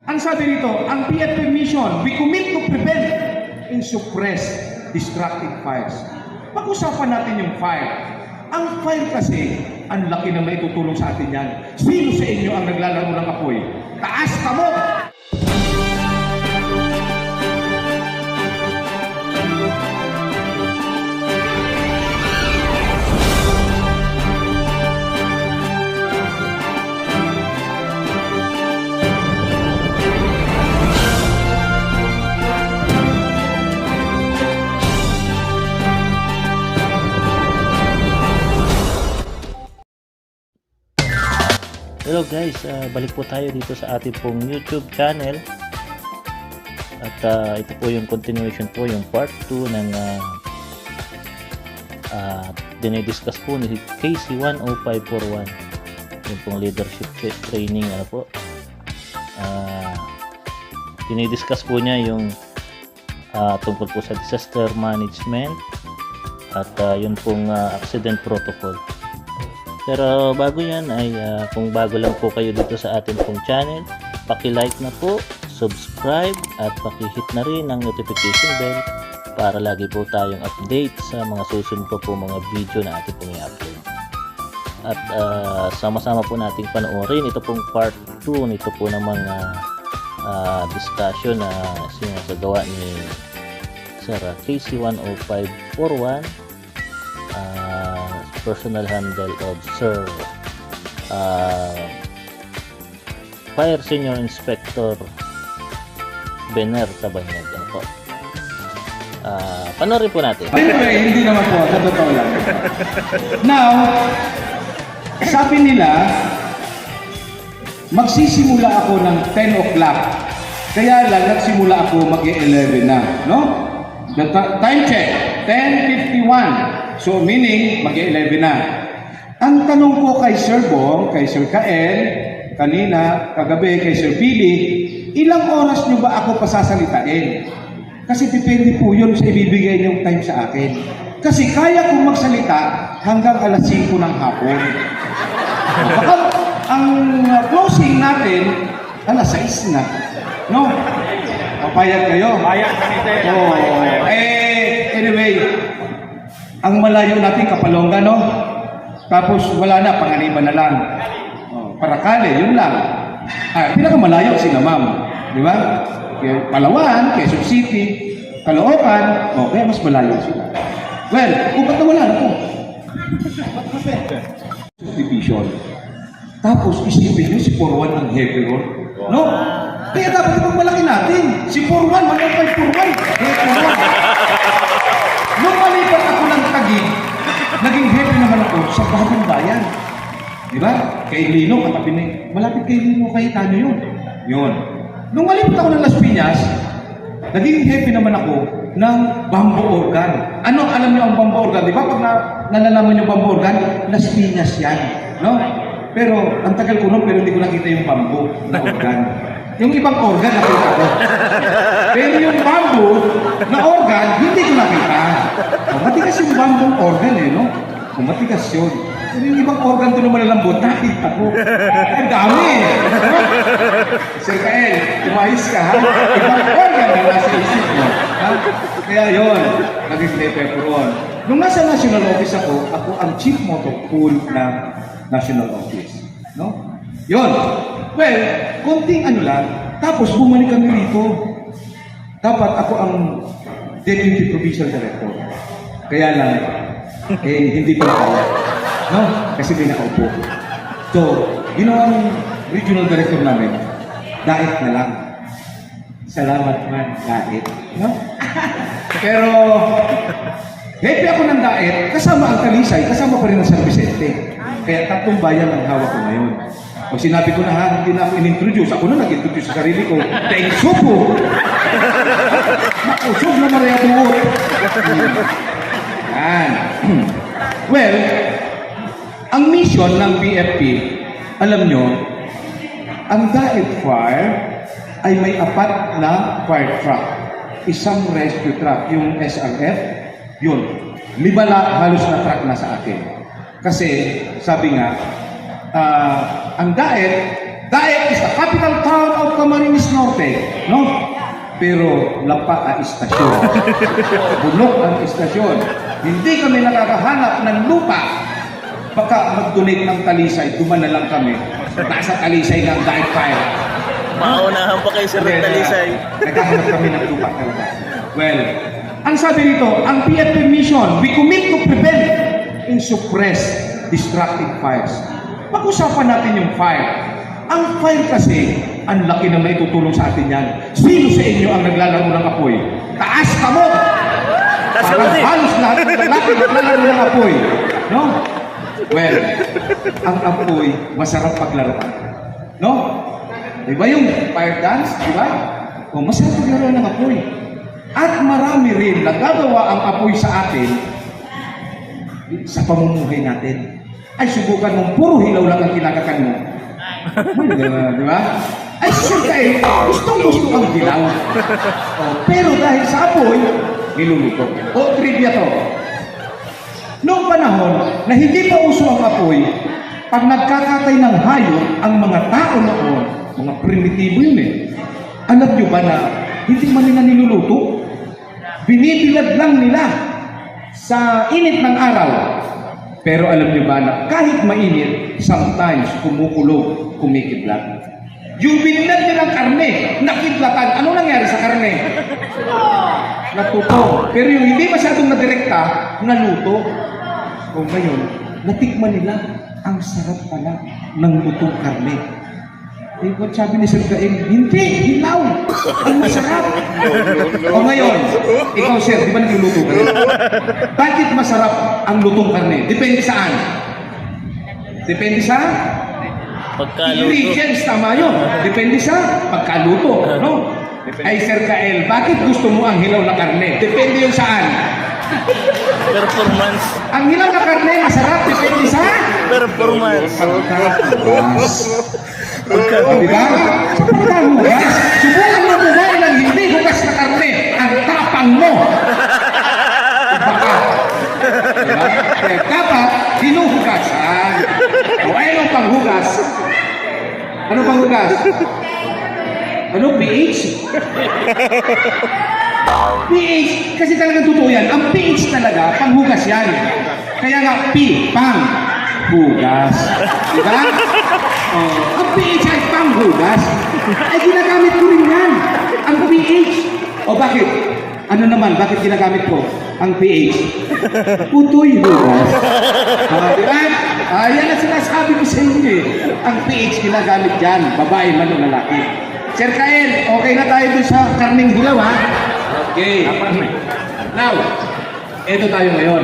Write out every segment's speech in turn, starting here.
Ang sabi nito, ang PFP mission, we commit to prevent and suppress destructive fires. Pag-usapan natin yung fire. Ang fire kasi, ang laki na may tutulong sa atin yan. Sino sa inyo ang naglalaro ng apoy? Taas kamo! Hello guys, balik po tayo dito sa ating pong YouTube channel. At ito po yung continuation po, yung part 2 ng dinidiscuss po ni KC-10541, yung pong leadership training. Ano po, dinidiscuss po niya yung tungkol po sa disaster management at yun pong accident protocol. Pero bago yan ay kung bago lang po kayo dito sa atin pong channel, paki-like na po, subscribe at paki-hit na rin ang notification bell para lagi po tayong update sa mga susunod po mga video na atin pong i-upload. At sama-sama po nating panoorin ito pong part 2 nito po ng mga discussion na sinasagawa ni Sir KC-10541, personal handle of Sir Fire Senior Inspector Bener Tabanyag. Ano po? Panoorin po natin. Anyway, hindi naman po, sa totoo lang. Now, sabi nila, magsisimula ako ng 10 o'clock. Kaya lang, nagsimula ako mag-11 na. No? The time check, 10:51. So, meaning, mag-11 na. Ang tanong ko kay Sir Bong, kay Sir Kael, kanina, kagabi, kay Sir Pili, ilang oras nyo ba ako pasasalitain? Kasi depende po yun sa ibibigay niyong time sa akin. Kasi kaya kong magsalita hanggang alas 5 ng hapon. Baka ang closing natin, alas 6 na. No? Papayag kayo? Payag kami tayo. Anyway, ang malayo natin Kapalonga, no? Tapos wala na, Panganiban na lang. Paracale, yun lang. Pinakamalayo sila, ma'am. Di ba? Palawan, Quezon City, Caloocan, kaya mas malayo sila. Well, ba't nawala na po? Subdivision. Tapos isipin nyo si 4-1 ang heavy road. No? Kaya dapat itong malaki natin. Si 4-1, 105 4-1. Heavy road. Nung malipat ako ng Taguig, naging happy naman ako sa Bagong Bayan. Di ba? Kay Lino, katabi na malapit kay Lino, kay Tano yun. Yun. Nung malipat ako ng Las Piñas, naging happy naman ako ng bamboo organ. Ano, alam niyo ang bamboo organ? Di ba? Pag nalalaman yung bamboo organ, Las Piñas yan. No? Pero, ang tagal ko nun, pero hindi ko nakita yung bamboo na organ. Yung ibang organ, nakita ko. Pero yung bamboo na organ, hindi ko nakita. Matigas yung bamboo organ no? Matigas yun. Pero yung ibang organ doon na malalambot, nakita ko. Ang dami. Sir Kael, tumayos ka, ha? Ibang organ na nasa isip mo. Ha? Kaya yun, naging pepperon. Nung nasa national office ako ang chief motor pool ng national office. No? Yun. Well, konting ano lang, tapos bumalik kami rito. Dapat ako ang Deputy Provincial Director. Kaya lang, hindi ko na kaya. No? Kasi may nakaupo. So, ginawa ng Regional Director namin, dait na lang. Salamat man, dait. No? Pero, happy ako ng dait, kasama ang Talisay, kasama pa rin ang San Vicente. Kaya tatlong bayan ang hawak ko ngayon. Pag sinabi ko na hindi na ako in-introduce, ako na nag-introduce sa sarili ko. Dahil supo! Nakusog na Maria Buot. Yan. Well, ang mission ng PFP, alam nyo, ang Daet Fire ay may 4 na fire truck. Isang rescue truck, yung SRF, yun. 5 halos na truck na sa akin. Kasi, sabi nga, ang Daet, Daet is the capital town of Camarines Norte, no? Pero lapa ang istasyon. Bunok ang istasyon. Hindi kami nakakahanap ng lupa. Baka mag-donate ng Talisay, duman na lang kami. Nasa Talisay ng Daet Fire. Maunahan pa kayo, Sir Talisay. Naghahanap kami ng lupa talaga. Well, ang sabi nito, ang PFP mission, we commit to prevent and suppress destructive fires. Pag-usapan natin yung fire. Ang fire kasi, ang laki na maitutulong sa atin yan. Sino sa inyo ang naglalaro ng apoy? Taas ka mo! Taas ka Parang mo, halos lahat ng lalaki naglalaro ng apoy. No? Well, ang apoy, masarap paglaruan. No? Diba yung fire dance? Diba? O, masarap paglaro ng apoy. At marami rin nagagawa ang apoy sa atin sa pamumuhay natin. Ay, subukan mong puro hilaw lang ang kinakakan mo. Di ba? Ay, siyempre, gustong-gusto ang hilaw. Pero dahil sa apoy, niluluto. Trivia to. Noong panahon na hindi pa uso ang apoy, pag nagkakatay ng hayop ang mga tao noon, mga primitibo yun eh. Alam nyo ba na hindi man nila niluluto? Binibilad lang nila sa init ng araw. Pero alam nyo ba na kahit mainit, sometimes kumukulog, kumikidlat. Yung binilad nilang karne, nakidlatan. Ano nangyari sa karne? Natuto. Pero yung hindi masyadong nadirekta, naluto. O ngayon, natikman nila, ang sarap pala ng lutong karne. Eh, what sabi ni Sir Gael? Hindi, hilaw. Ang masarap. O ngayon, ikaw Sir, di ba nagluluto ka rin? Bakit masarap ang lutong karne? Depende saan? Depende sa Pagkaluto. ingredients, tama yun. Depende sa pagkaluto. No? Ay Sir Gael, bakit gusto mo ang hilaw na karne? Depende yun saan? Performance. Ang hilaw na karne, masarap. Depende sa Performance. pagkahugas. Diba? Sa pagkahugas, subukan mo kumain ng hindi hugas na karne. Ang tapang mo. Baka. Diba? Kaya dapat, hinuhugasan. O anong panghugas? Ano panghugas? Ano? PH? PH, kasi talagang totoo yan. Ang PH talaga, panghugas yan. Kaya nga, P, pang, hugas. Diba? Ang PH ay panghugas. Ay, ginagamit ko rin yan. Ang PH. Bakit? Ano naman, bakit ginagamit ko ang PH? Putoy hugas. Diba? Yan ang sinasabi ko sa inyo eh. Ang PH ginagamit dyan, babae man o lalaki. Sir Kael, okay na tayo dun sa karning hilaw, ha? Okay. Now, eto tayo ngayon.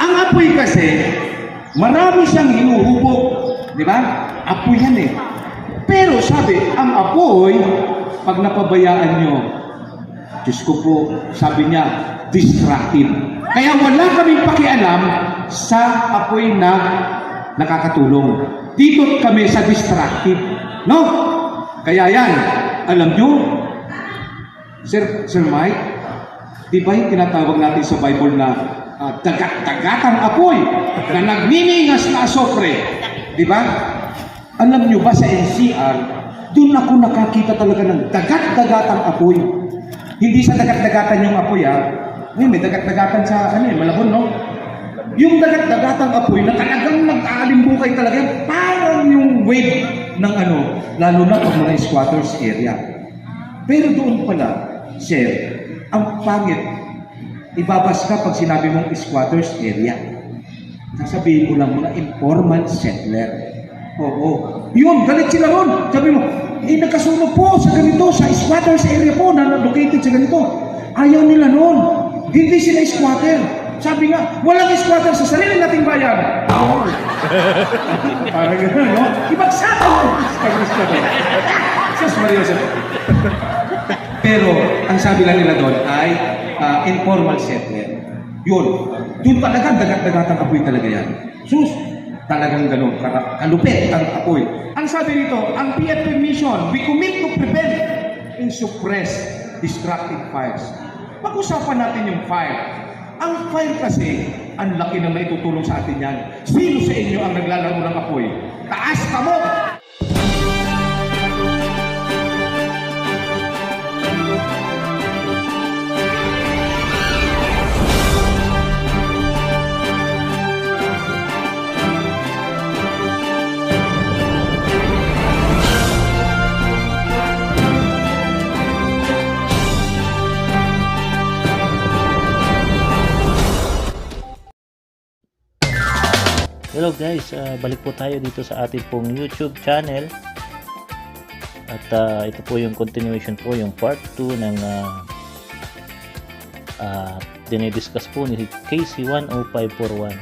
Ang apoy kasi, marami siyang hinuhubog. Di ba? Apoy yan eh. Pero sabi, ang apoy, pag napabayaan nyo, Diyos ko po, sabi niya, destructive. Kaya wala kaming pakialam sa apoy na nakakatulong. Dito kami sa destructive. No? Kaya yan, alam nyo, Sir Mike, di ba yung tinatawag natin sa Bible na dagat-dagatang apoy na nagniningas na asopre? Di ba? Alam nyo ba sa NCR, doon ako nakakita talaga ng dagat-dagatang apoy. Hindi sa dagat-dagatan yung apoy, ha? May dagat-dagatan sa, Malabon, no? Yung dagat-dagatang apoy na talagang nag-aalimbukay talaga, parang yung wave ng lalo na pag mga squatters area. Pero doon pala, Sir, ang pangit, ibabas ka pag sinabi mong squatters area. Sasabihin ko lang mga informal settler. Oo. Yun, galit sila ron. Sabi mo, nagkasunog po sa ganito, sa squatters area po, na located sa ganito. Ayaw nila noon. Hindi sila squatter. Sabi nga, walang squatter sa sarili nating bayan. Parang gano'n, no? Ibagsakan mo. Sus Mario. Pero, ang sabi lang nila doon ay informal settler. Yun. Doon talaga, dagat-dagatang apoy talaga yan. Sus, talagang gano'n. Kalupit ang apoy. Ang sabi nito, ang PFP mission, we commit to prevent and suppress destructive fires. Pag-usapan natin yung fire. Ang fire kasi, ang laki na maitutulong sa atin yan. Sino sa inyo ang naglalaro ng apoy? Taas ka mo! Hello guys, balik po tayo dito sa ating pong YouTube channel. At ito po yung continuation po, yung part 2 ng dinidiscuss po ni KC-10541.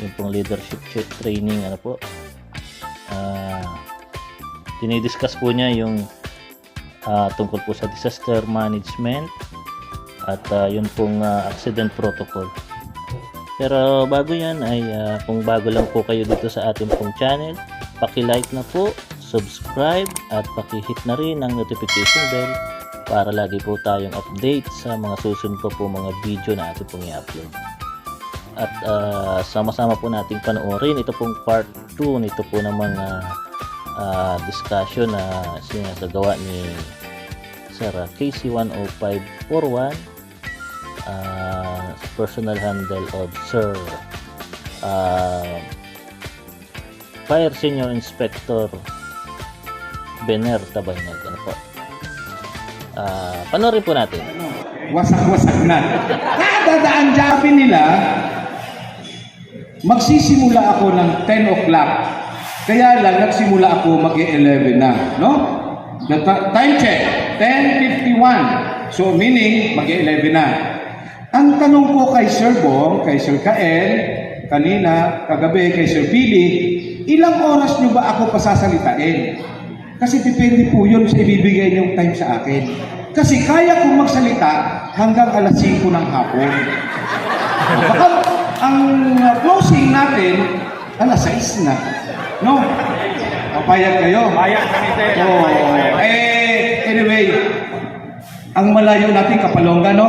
Yung pong leadership training, ano po. Dinidiscuss po niya yung tungkol po sa disaster management at yun pong accident protocol. Pero bago yan ay kung bago lang po kayo dito sa ating pong channel, paki-like na po, subscribe at paki-hit na rin ang notification bell para lagi po tayong update sa mga susunod pa po mga video na ating pong i-upload. At sama-sama po nating panoorin ito pong part 2 nito po ng mga discussion na sinasagawa ni Sir KC-10541, personal handle of Sir Fire Senior Inspector Bener Tabaynag. Ano po? Panoorin po natin. Wasak-wasak na. Dadaan sabi nila, magsisimula ako ng 10 o'clock. Kaya lang, nagsimula ako mag-11 na. No? Time check, 10:51. So, meaning, mag-11 na. Ang tanong ko kay Sir Bong, kay Sir Kael, kanina, kagabi, kay Sir Billy, ilang oras nyo ba ako pasasalitain? Kasi depende po yun sa ibibigay niyong time sa akin. Kasi kaya kong magsalita hanggang alas 5 ng hapon. Baka ang closing natin, alas 6 na. No? Papayag kayo? Payag kami tayo. Anyway, ang malayo natin Kapalonga, no?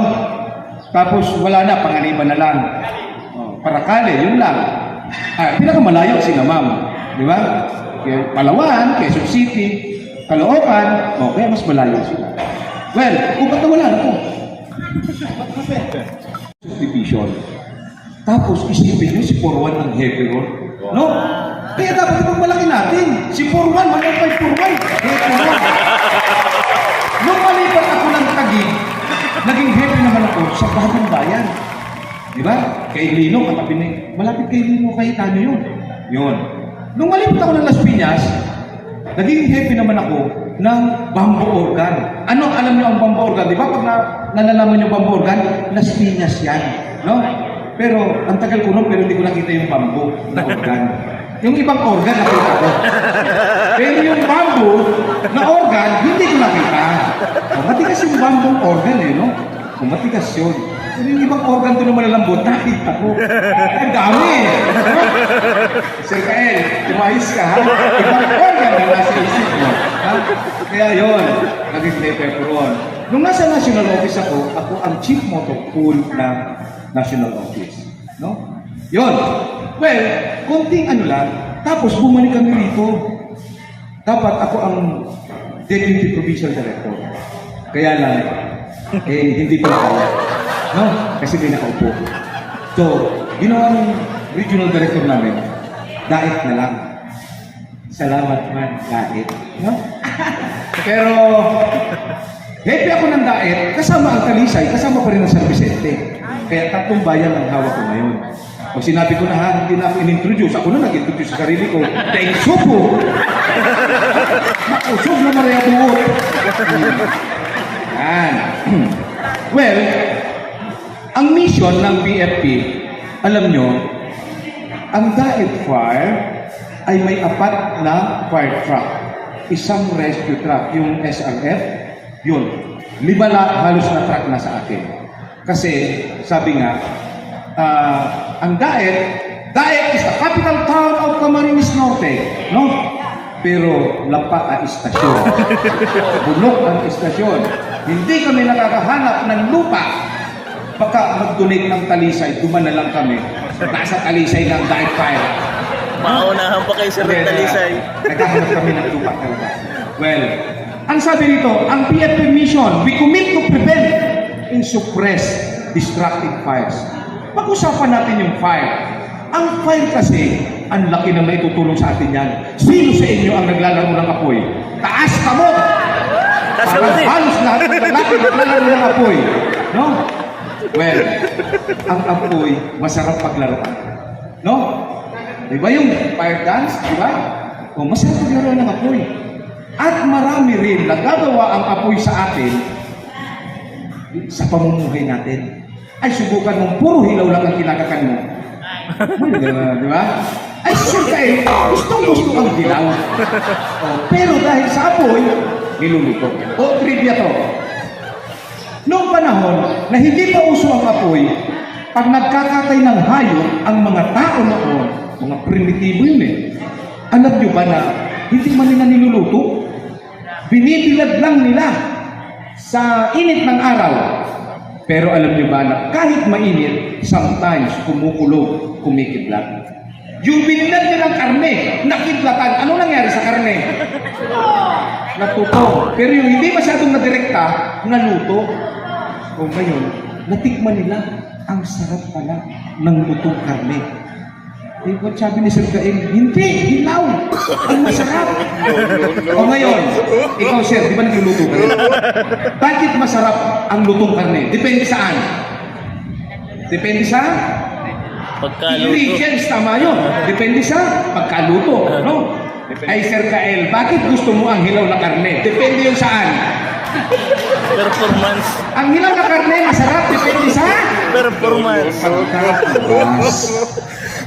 Tapos wala na, Panganiban na lang. Parakale, yun lang. Pinakamalayo sila, ma'am. Di ba? Palawan, Quezon City, Caloocan, kaya mas malayo sila. Well, kung ba't wala na po? Division. Tapos isipin nyo si 4-1 ng heavy roll. No? Kaya dapat itong malaki natin. Si 4-1, 10541. Heavy roll. Nung malipat ako ng Taguig, naging heavy naman ako sa Bagong Bayan. Di ba? Kay Lino, katabi na malapit kay Lino, kahit ano yun. Yun. Nung malipat ako ng Las Piñas, naging happy naman ako ng bamboo organ. Ano, alam niyo ang bamboo organ? Di ba? Pag nalalaman niyo bamboo organ, Las Piñas yan. No? Pero, ang tagal ko nun, pero hindi ko nakita yung bamboo na organ. Yung ibang organ, nakita ko. Pero yung bamboo na organ, hindi ko nakita. Matigas yung bamboo organ no? Matigas yun. Pero yung ibang organ doon na malalambot, nakita ko. Ang dami. No? Sir Kael, tumayos ka, ha? Ibang organ na nasa isip mo. Ha? Kaya yun, naging pepperon. Nung nasa national office ako ang chief motor pool ng national office. No? Yun. Well, konting ano lang, tapos bumalik kami rito. Dapat ako ang deputy provincial director. Kaya lang, hindi ko nakaya. No? Kasi may nakaupo. So, ginawa ng regional director namin, dait na lang. Salamat man, dait. No? Pero, happy ako ng dait, kasama ang Talisay, kasama pa rin ang San Vicente. Kaya tatlong bayan ang hawak ko ngayon. Pag sinabi ko na hindi na ako in-introduce, ako na nag-introduce sa sarili ko, dahil supo! Makusog na Maria Buot! Yan. Well, ang mission ng BFP, alam nyo, ang Daet Fire ay may 4 na fire truck. Isang rescue truck, yung SRF, yun. 5 halos na truck na sa akin. Kasi, sabi nga, ang Daet is the capital town of Camarines Norte, no? Pero lapa ang istasyon. Bunok ang istasyon. Hindi kami nakakahanap ng lupa. Baka mag-donate ng Talisay, duman na lang kami. Nasa Talisay ng Daet Fire. Maunahan pa kay Sir Talisay. Naghahanap kami ng lupa talaga. Well, ang sabi nito, ang PFP mission, we commit to prevent and suppress destructive fires. Pag-usapan natin yung fire. Ang fire kasi, ang laki na maitutulong sa atin yan. Sino sa inyo ang naglalaro ng apoy? Taas ka mo! Parang halos lahat ng lalaki naglalaro ng apoy. No? Well, ang apoy, masarap paglaruan. No? Di ba yung fire dance? Di ba? O, masarap maglaro ng apoy. At marami rin nagagawa ang apoy sa atin sa pamumuhay natin. Ay, subukan mong puro hilaw lang ang kinakakan mo. Di ba? Ay, siyempre, gustong-gusto ang hilaw. O, pero dahil sa apoy, niluluto. O, trivia to. Noong panahon na hindi pa uso ang apoy, pag nagkakatay ng hayop ang mga tao noon, mga primitibo yun eh. Alam nyo ba na hindi man nila niluluto? Binibilad lang nila sa init ng araw. Pero alam nyo ba na kahit mainit, sometimes kumukulog, kumikidlat. Yung binilad nilang karne, nakidlatan. Ano nangyari sa karne? Natuto. Pero yung hindi masyadong nadirekta, naluto. O ngayon, natikman nila ang sarap pala ng lutong karne. Eh, what sabi ni Sir Gael? Hindi, hilaw. Ang masarap. O ngayon, ikaw Sir, di ba nagluluto ka rin? Bakit masarap ang lutong karne? Depende saan? Depende sa Pagkaluto. ingredients, tama yun. Depende sa pagkaluto. No? Ay Sir Gael, bakit gusto mo ang hilaw na karne? Depende yun saan? Performance. Ang hilaw na karne, masarap. Depende sa Performance. pagkahugas.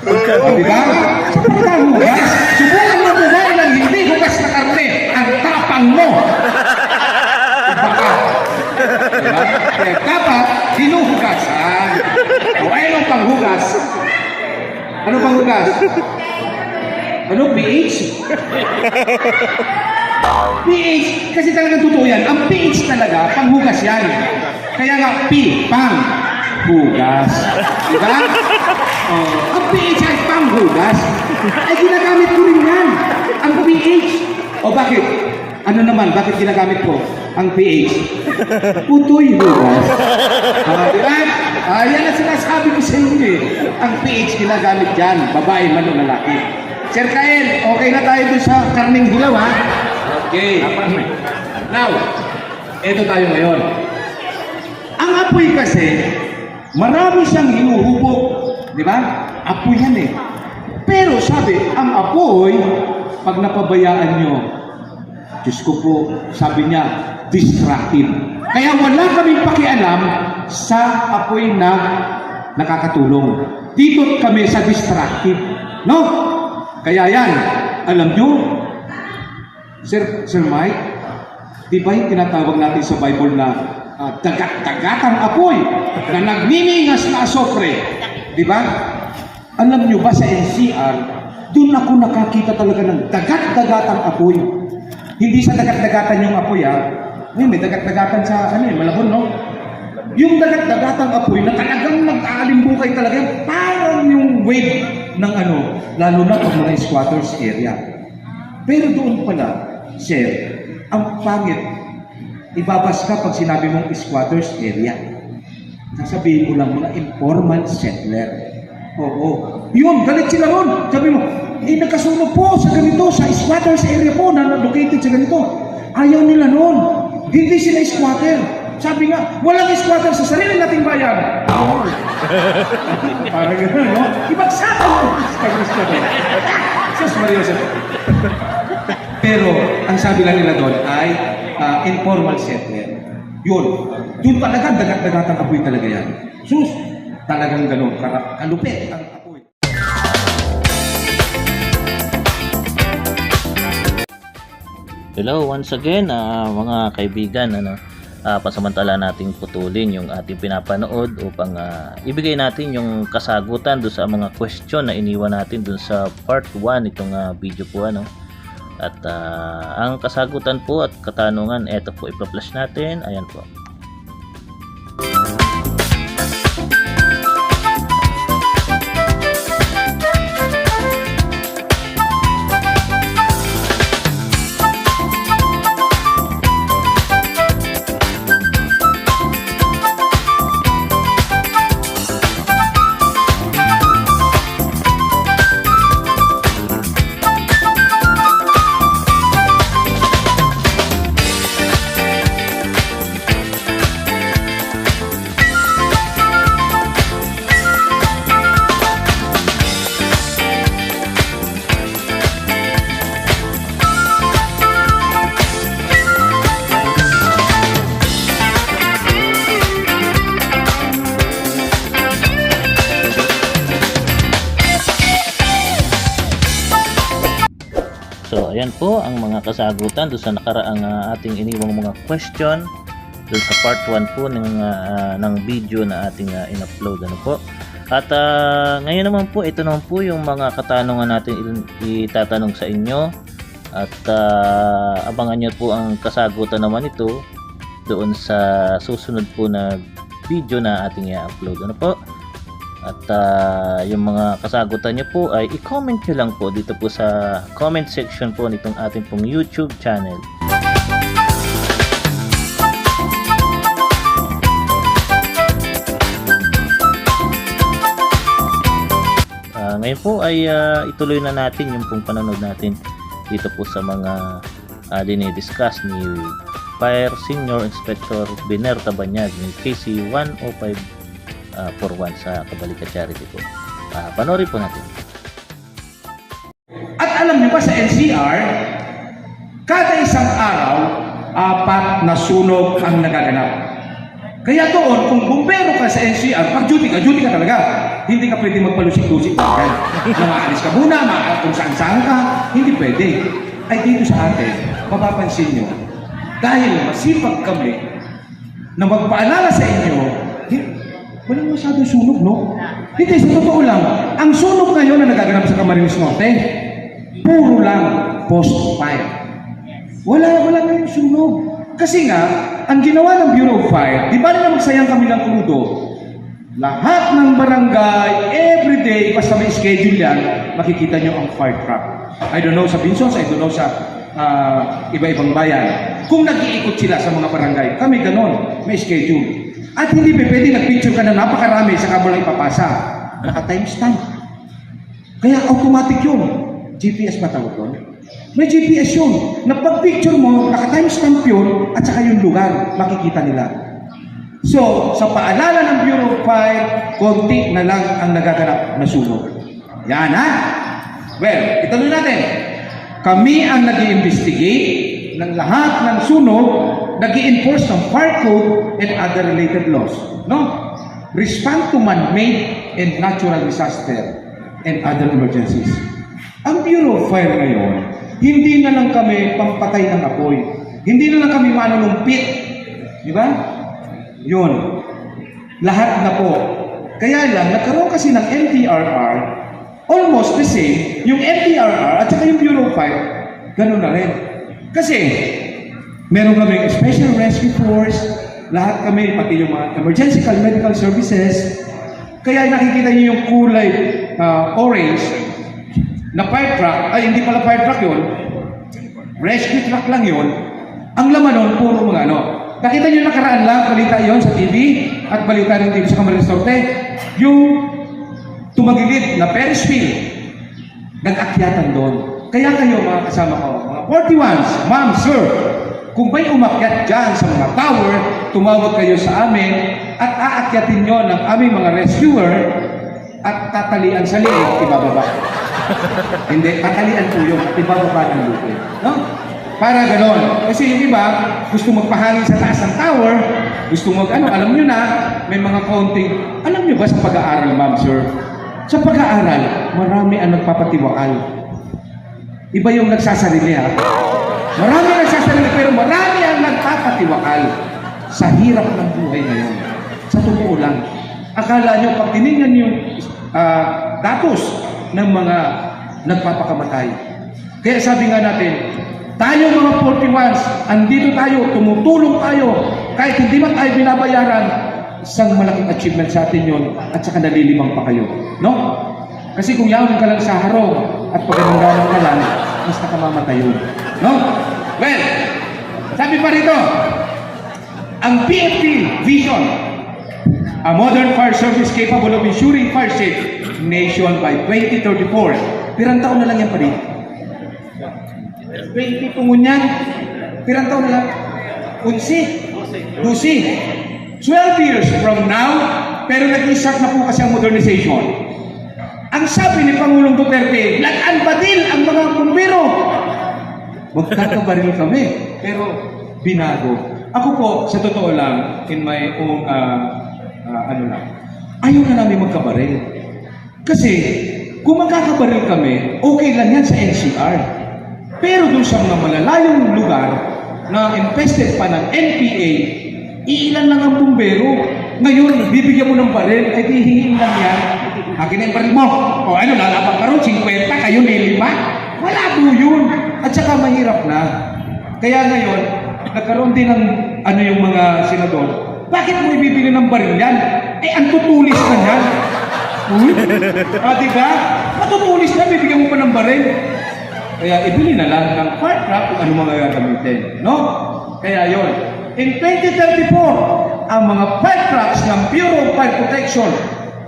O, diba? Sa pagkahugas, subukan mo buhay ng hindi hugas na karne. Ang tapang mo. Baka. Diba? Kaya dapat, hinuhugasan. O, anong panghugas? Ano panghugas? Ano? PH? PH, kasi talagang totoo yan. Ang PH talaga, panghugas yan. Kaya nga, P, pang, hugas. Diba? Ang PH ay panghugas. Ay, ginagamit ko rin yan. Ang PH. O bakit? Ano naman, bakit ginagamit ko ang PH? Putoy hugas. Diba? Yan ang sinasabi ko sa inyo eh. Ang PH ginagamit yan, babae man o lalaki. Sir Kael, okay na tayo dun sa karning hilaw ha? Okay. Now, eto tayo ngayon. Ang apoy kasi, marami siyang hinuhubog. Di ba? Apoy yan eh. Pero sabi, ang apoy, pag napabayaan nyo, Diyos ko po, sabi niya, destructive. Kaya wala kaming pakialam sa apoy na nakakatulong. Dito kami sa destructive. No? Kaya yan, alam nyo, Sir Mike, di ba yung tinatawag natin sa Bible na dagat-dagatang apoy na nagniningas na asofre? Di ba? Alam nyo ba sa NCR, doon ako nakakita talaga ng dagat-dagatang apoy. Hindi sa dagat-dagatan yung apoy ha. May dagat-dagatan sa Malabon, no? Yung dagat-dagatang apoy na talagang nag-aalimbukay talaga, parang yung wave ng lalo na pag mga squatters area. Pero doon pala, Sir, ang pangit, ibabas ka pag sinabi mong squatters area. Sasabihin mo lang mga informal settler. Oo. Yun, galit sila ron. Sabi mo, nagkasunog po sa ganito, sa squatters area po, na located sa ganito. Ayaw nila noon. Hindi sila squatter. Sabi nga, walang squatter sa sarili nating bayan. Parang gano'n, no? Ibagsakan mo. Sus Maria. Pero, ang sabi lang nila doon ay informal settler. Yun. Yun talaga, dagat-dagatang apoy talaga yan. Sus, talagang gano'n. Kalupit ang apoy. Hello once again mga kaibigan, pasamantala nating putulin yung ating pinapanood upang ibigay natin yung kasagutan doon sa mga question na iniwan natin doon sa part 1 itong video po at ang kasagutan po at katanungan, eto po ipa-flash natin, ayan po. yan po ang mga kasagutan doon sa nakaraang ating iniwang mga question doon sa part 1 po ng video na ating in-upload. Ano po? At ngayon naman po, ito naman po yung mga katanungan natin itatanong sa inyo. At abangan nyo po ang kasagutan naman ito doon sa susunod po na video na ating i-upload. Ano po? At yung mga kasagutan nyo po ay i-comment nyo lang po dito po sa comment section po nitong ating pong YouTube channel. Ngayon po ay ituloy na natin yung pong panonood natin dito po sa mga dinidiscuss ni Fire Senior Inspector Biner Tabanyag ni KC 10541 sa Kabalika Charity po. Panoorin po natin. At alam niyo ba sa NCR, kada isang araw, 4 na sunog ang nagaganap. Kaya doon, kung bumbero ka sa NCR, pag duty ka talaga. Hindi ka pwede magpalusik-lusik. Maalis ka muna, kung saan-saan ka, hindi pwede. Ay dito sa atin, mapapansin nyo, dahil masipag kami na magpaalala sa inyo, walang masyadong sunog, no? Hindi, sa totoo lang, ang sunog ngayon na nagaganap sa Camarines Norte, puro lang post-fire. Wala ngayong sunog. Kasi nga, ang ginawa ng Bureau of Fire, di ba na magsayang kami ng krudo? Lahat ng barangay, everyday, basta may schedule yan, makikita nyo ang fire truck. I don't know sa Binsos, I don't know sa iba-ibang bayan. Kung nag-iikot sila sa mga barangay, kami ganon, may schedule. At hindi pwede nag-picture ka na napakarami sa kamo lang ipapasa. Naka-timestamp. Kaya automatic yun. GPS ba tawag doon? May GPS yun. Na pag-picture mo, naka-timestamp yun, at saka yung lugar, makikita nila. So, sa paalala ng Bureau of Fire, konti na lang ang nagaganap na sunog. Yan ha? Well, ituloy natin. Kami ang nag-i-investigate ng lahat ng sunog, nag-i-enforce ng fire code and other related laws. No? Respond to man-made and natural disaster and other emergencies. Ang Bureau of Fire ngayon, hindi na lang kami pampatay ng apoy. Hindi na lang kami manulumpit. Di ba? Yun. Lahat na po. Kaya lang, nagkaroon kasi ng MTRR, almost the same, yung MTRR at saka yung Bureau of Fire, ganun na rin. Kasi, meron kami Special Rescue Force, lahat kami, pati yung mga emergency medical services. Kaya nakikita niyo yung kulay orange na fire truck, ay hindi pala fire truck yun, rescue truck lang yun. Ang laman nun, puro mga ano. Nakita niyo nakaraan lang, balita yon sa TV, at balita rin dito sa Camarines Norte, yung tumagilid na Ferris wheel, nag-akyatan doon. Kaya kayo mga kasama ko, mga 41s, ma'am, sir, kung may umakyat dyan sa mga tower, tumawag kayo sa amin at aakyatin nyo ng aming mga rescuer at tatalian sa liig, ibababa. Hindi, tatalian po yung ibababa ng lupa. No? Para ganon. Kasi yung iba, gusto magpahangin sa taas ng tower, gusto alam nyo na, may mga konting, alam nyo ba sa pag-aaral, ma'am, sir? Sa pag-aaral, marami ang nagpapatiwakal. Iba yung nagsasarili, ha? Marami ang nagsasarili, pero marami ang nagpapatiwakal sa hirap ng buhay ngayon. Sa totoo lang. Akala nyo, pag tinignan yung datos ng mga nagpapakamatay. Kaya sabi nga natin, tayo mga 41s, andito tayo, tumutulong tayo, kahit hindi man tayo binabayaran, isang malaking achievement sa atin yun, at saka nalilimang pa kayo. No? Kasi kung yaman ka lang sa harong, at pagandang ka lang, mas nakamamatay yun. No? Well, sabi pa rito, ang PFP vision, a modern fire service capable of ensuring fire safety nation by 2034. Pirang taon na lang yan pa rin. 20 tungon yan. Pirang taon na lang. 11. 12 years from now, pero nag-start na po kasi ang modernization. Ang sabi ni Pangulong Duterte, nag-anbadil ang mga bumbero. Magkakabaril kami, pero binago. Ako po, sa totoo lang, in my own, ayaw na namin magkabaril. Kasi, kung magkakabaril kami, okay lang yan sa NCR. Pero dun sa mga malalayong lugar na infested pa ng NPA, iilan lang ang bumbero. Ngayon, bibigyan mo ng baril, ay hihingin lang yan. Akin na yung baril mo. O ano, lalabang ka ron, 50, kayo nilima. Wala po yun. At saka mahirap na. Kaya ngayon, nagkaroon din ng ano yung mga senador. Bakit mo ibibili ng baril yan? Eh, ang tutulis na yan. Diba? Matutulis na, bibigyan mo pa ng baril. Kaya ibili na lang ng fire truck kung ano mga gagamitin. No? Kaya yon. In 2034, ang mga fire trucks ng Bureau of Fire Protection,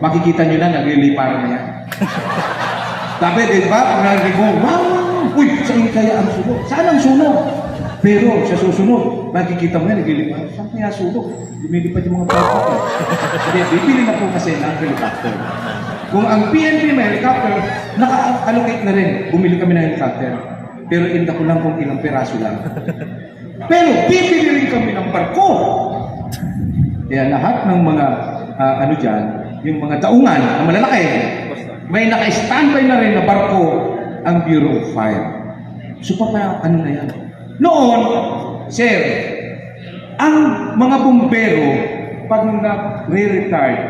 makikita nyo na, nagliliparan na yan. Sabi, di ba? Pag narinig mo, wow, uy, saan kaya ang sunog? Saan ang sunog? Pero sa susunod, makikita mo yan, nagliliparan. Saan kaya sunog? Lumilipad yung mga fire trucks. Hindi, bibili na po kasi ng helicopter. Kung ang PNP may helicopter, naka-allocate na rin. Bumili kami ng helicopter. Pero inda ko lang kung ilang peraso lang. Pero bibili rin kami ng barko. Kaya lahat ng mga ano dyan, yung mga daungan na malalaki, may naka-standby na rin na barko ang Bureau of Fire. So ano na yan? Noon, sir, ang mga bumbero, pag na-re-retard,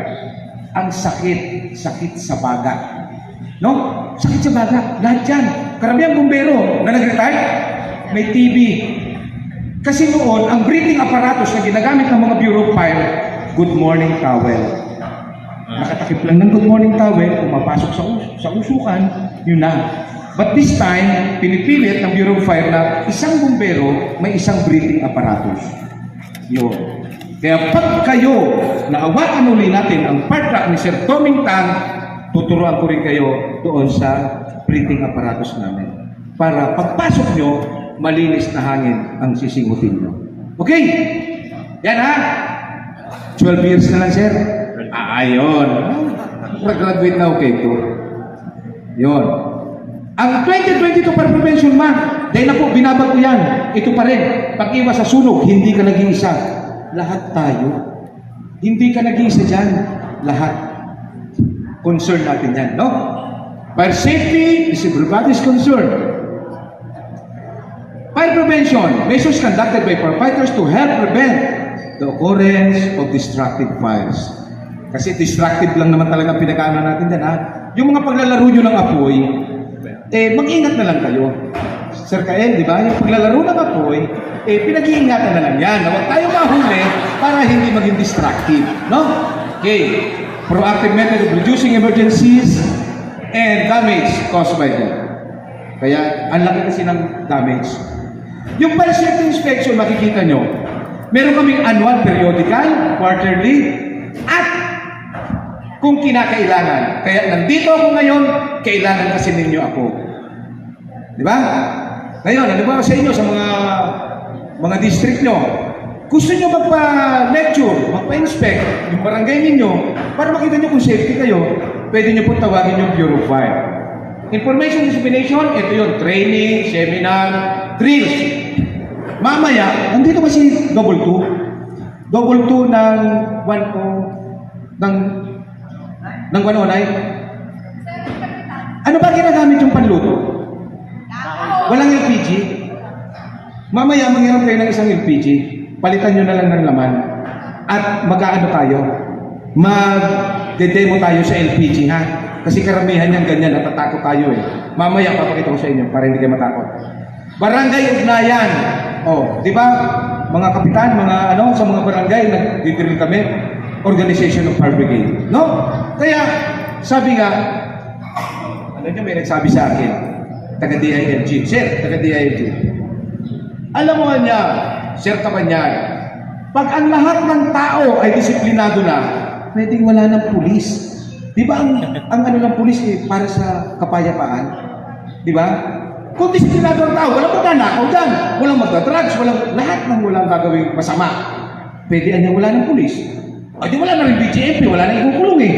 ang sakit sa baga. No? Sakit sa baga. Lahat yan. Karamihan bumbero na nag-retard, may TB. Kasi noon, ang breathing apparatus na ginagamit ng mga Bureau of Fire, good morning towel. Nakatakip lang ng good morning towel, pumapasok sa usukan, yun na. But this time, pinipilit ng Bureau of Fire na isang bumbero may isang breathing apparatus. Yun. Kaya pag kayo naawakan uli natin ang fire truck ni Sir Toming Tang, tuturuan ko rin kayo doon sa breathing apparatus namin. Para pagpasok nyo, malinis na hangin ang sisingutin nyo. Okay? Yan ha? 12 years na lang, sir. Ayun. Graduate na okay to. Yun. Ang 2022 para Prevention Month, dahil na po, binabago yan. Ito pa rin. Pag-iwas sa sunog, hindi ka nag-iisa. Lahat tayo. Hindi ka nag-iisa dyan. Lahat. Concern natin yan, no? Fire safety is everybody's concern. Fire prevention, measures conducted by firefighters to help prevent the occurrence of destructive fires. Kasi destructive lang naman talaga pinag-aano natin dyan, ha? Yung mga paglalaro nyo ng apoy, mag-ingat na lang kayo. Sir Kael, di ba? Yung paglalaro ng apoy, pinag-iingatan na lang yan. Huwag tayo mahuli para hindi maging destructive. No? Okay. Proactive method of reducing emergencies and damage caused by them. Kaya, ang laki kasi ng damage. Yung fire safety inspection, makikita nyo, meron kaming annual, periodical, quarterly, at kung kinakailangan. Kaya nandito ako ngayon, kailangan kasi ninyo ako. Di ba? Ngayon, ano ba sa inyo, sa mga district nyo, gusto nyo magpa-lecture, magpa-inspect yung barangay ninyo, para makita nyo kung safety kayo, pwede nyo po tawagin yung Bureau of Fire. Information dissemination, ito yun, training, seminar, drills. Mamaya, nandito kasi double 2. Double 2 ng 109. Ano ba ginagamit yung panluto? Walang LPG. Mamaya, manghiram kayo ng isang LPG. Palitan nyo na lang ng laman. At mag-aano tayo? Mag-demo tayo sa LPG, ha? Kasi karamihan niyang ganyan, natatakot tayo eh. Mamaya, papakita ko sa inyo para hindi kayo matakot. Barangay ugnayan. Oh, di ba? Mga kapitan, sa mga barangay, nag-drill kami. Organization of Fire Brigade. No? Kaya, sabi nga, may nagsabi sa akin, taga-DILG. Sir, taga-DILG. Alam mo niya, Sir Kabanyay, pag ang lahat ng tao ay disiplinado na, pwedeng wala ng pulis. Di ba ang ano ng pulis para sa kapayapaan? Di ba? Kung disiplinado ang tao, walang magnanakaw dyan, walang magdadrugs, lahat ng walang gagawing masama. Pwede niya wala ng pulis. O di wala na rin BGMP, wala na ikukulong eh.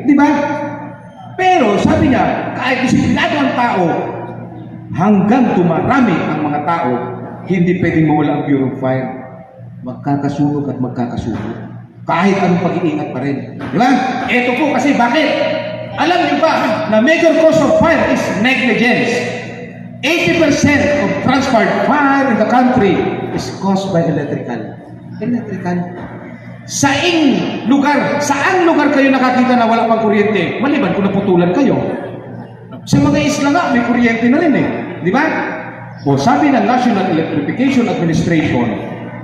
Di ba? Pero sabi niya, kahit disiplinado ang tao, hanggang tumarami ang mga tao, hindi pwedeng mawala ang Bureau of Fire. Magkakasunog at magkakasunog. Kahit anong pag-iingat pa rin. Di ba? Ito po kasi bakit? Alam niyo ba na major cause of fire is negligence. 80% of transpired fire in the country is caused by electrical. Electrical. Saan lugar kayo nakakita na wala pang kuryente? Maliban kung naputulan kayo. Sa mga isla nga, may kuryente na rin eh. Di ba? O sabi ng National Electrification Administration,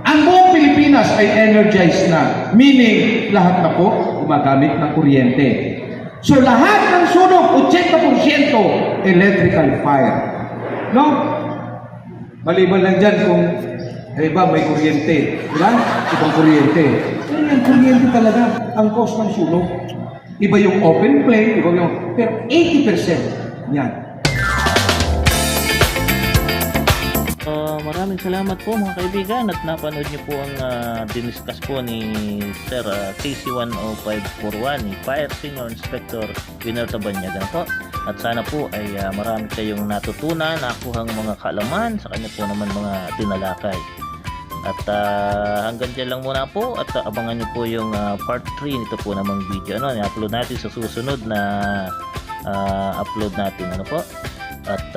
ang buong Pilipinas ay energized na. Meaning, lahat na po gumagamit ng kuryente. So lahat ng sunog, 80% electrical fire. No? Maliban lang dyan kung may kuryente. Diba? Ibang kuryente. Pero yung kuryente talaga ang cause ng sunog. Iba yung open flame, iba yung... Pero 80% yan. Maraming salamat po mga kaibigan at napanood niyo po ang diniscuss po ni Sir KC10541 ni Fire Senior Inspector Winner Tabanyagan po. At sana po ay marami kayong natutunan, nakuhang mga kaalaman sa kanya po naman mga tinalakay. At hanggang dyan lang muna po at abangan nyo po yung part 3 nito po namang video. I-upload natin sa susunod na upload natin. At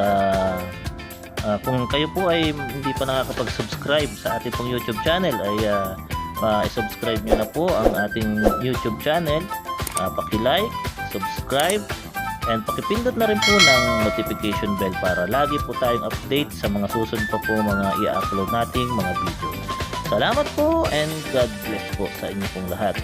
kung kayo po ay hindi pa nakakapag-subscribe sa ating pong YouTube channel ay i-subscribe nyo na po ang ating YouTube channel. Paki-like, subscribe, and pakipindot na rin po ng notification bell para lagi po tayong update sa mga susunod pa po mga i-upload nating mga video. Salamat po and God bless po sa inyo pong lahat.